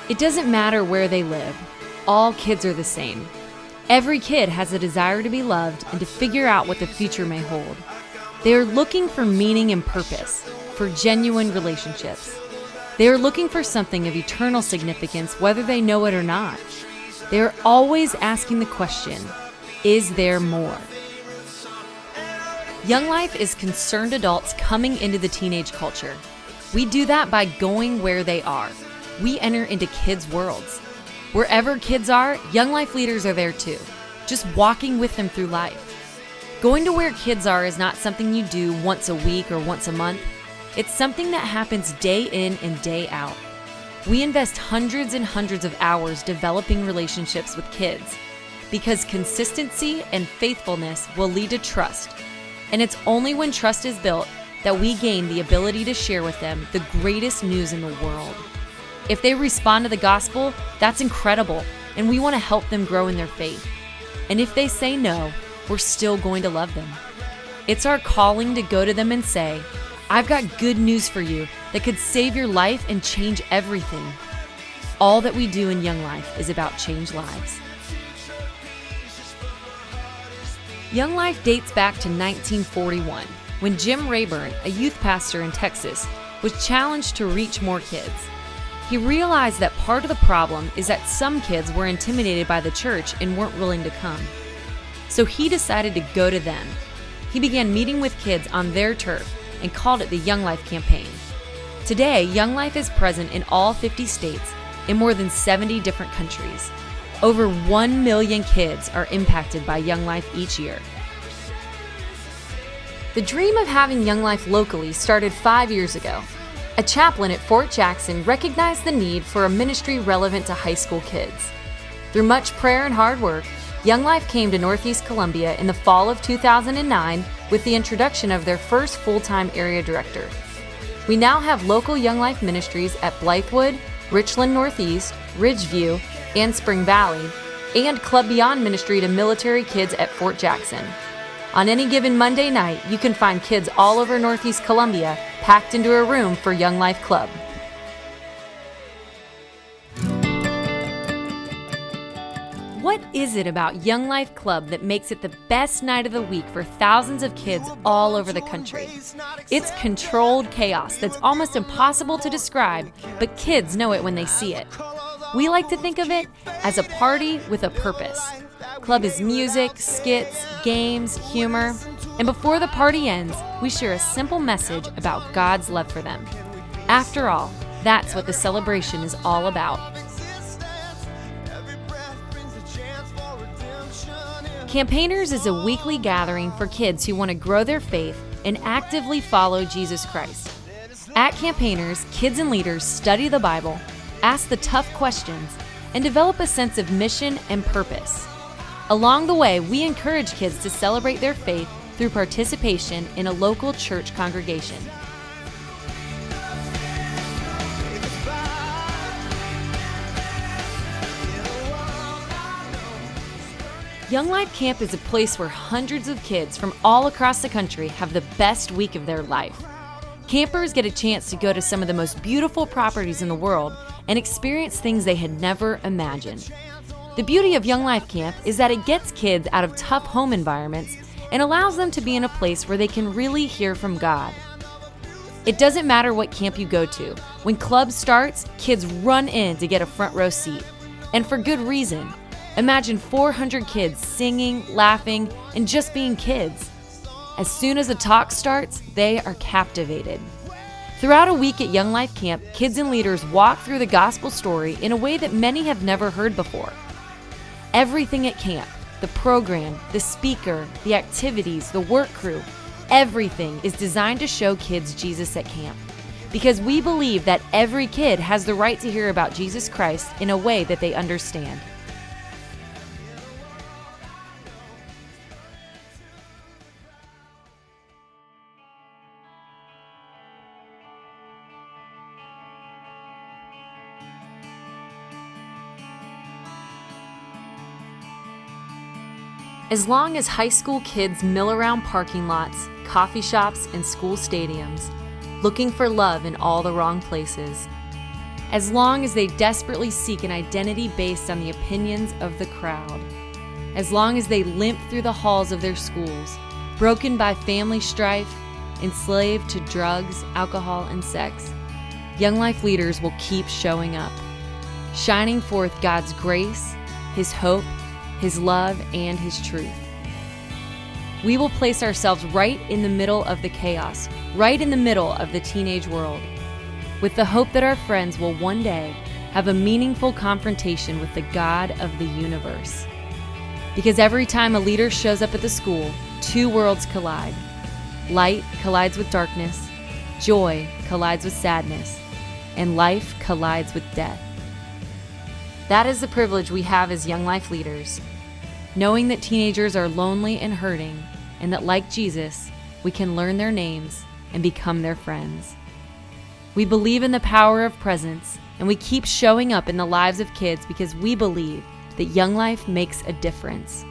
It doesn't matter where they live. All kids are the same. Every kid has a desire to be loved and to figure out what the future may hold. They are looking for meaning and purpose, for genuine relationships. They are looking for something of eternal significance, whether they know it or not. They are always asking the question, is there more? Young Life is concerned adults coming into the teenage culture. We do that by going where they are. We enter into kids' worlds. Wherever kids are, Young Life leaders are there too, just walking with them through life. Going to where kids are is not something you do once a week or once a month. It's something that happens day in and day out. We invest hundreds and hundreds of hours developing relationships with kids because consistency and faithfulness will lead to trust. And it's only when trust is built that we gain the ability to share with them the greatest news in the world. If they respond to the gospel, that's incredible, and we want to help them grow in their faith. And if they say no, we're still going to love them. It's our calling to go to them and say, I've got good news for you that could save your life and change everything. All that we do in Young Life is about change lives. Young Life dates back to 1941, when Jim Rayburn, a youth pastor in Texas, was challenged to reach more kids. He realized that part of the problem is that some kids were intimidated by the church and weren't willing to come. So he decided to go to them. He began meeting with kids on their turf and called it the Young Life Campaign. Today, Young Life is present in all 50 states in more than 70 different countries. Over 1 million kids are impacted by Young Life each year. The dream of having Young Life locally started 5 years ago. A chaplain at Fort Jackson recognized the need for a ministry relevant to high school kids. Through much prayer and hard work, Young Life came to Northeast Columbia in the fall of 2009 with the introduction of their first full-time area director. We now have local Young Life ministries at Blythewood, Richland Northeast, Ridgeview, and Spring Valley, and Club Beyond ministry to military kids at Fort Jackson. On any given Monday night, you can find kids all over Northeast Columbia packed into a room for Young Life Club. What is it about Young Life Club that makes it the best night of the week for thousands of kids all over the country? It's controlled chaos that's almost impossible to describe, but kids know it when they see it. We like to think of it as a party with a purpose. Club is music, skits, games, humor, and before the party ends, we share a simple message about God's love for them. After all, that's what the celebration is all about. Campaigners is a weekly gathering for kids who want to grow their faith and actively follow Jesus Christ. At Campaigners, kids and leaders study the Bible, ask the tough questions, and develop a sense of mission and purpose. Along the way, we encourage kids to celebrate their faith through participation in a local church congregation. Young Life Camp is a place where hundreds of kids from all across the country have the best week of their life. Campers get a chance to go to some of the most beautiful properties in the world and experience things they had never imagined. The beauty of Young Life Camp is that it gets kids out of tough home environments and allows them to be in a place where they can really hear from God. It doesn't matter what camp you go to. When club starts, kids run in to get a front row seat. And for good reason. Imagine 400 kids singing, laughing, and just being kids. As soon as the talk starts, they are captivated. Throughout a week at Young Life Camp, kids and leaders walk through the gospel story in a way that many have never heard before. Everything at camp, the program, the speaker, the activities, the work crew, everything is designed to show kids Jesus at camp. Because we believe that every kid has the right to hear about Jesus Christ in a way that they understand. As long as high school kids mill around parking lots, coffee shops, and school stadiums, looking for love in all the wrong places, as long as they desperately seek an identity based on the opinions of the crowd, as long as they limp through the halls of their schools, broken by family strife, enslaved to drugs, alcohol, and sex, Young Life leaders will keep showing up, shining forth God's grace, His hope, His love, and His truth. We will place ourselves right in the middle of the chaos, right in the middle of the teenage world, with the hope that our friends will one day have a meaningful confrontation with the God of the universe. Because every time a leader shows up at the school, two worlds collide. Light collides with darkness, joy collides with sadness, and life collides with death. That is the privilege we have as Young Life leaders, knowing that teenagers are lonely and hurting, and that like Jesus, we can learn their names and become their friends. We believe in the power of presence, and we keep showing up in the lives of kids because we believe that Young Life makes a difference.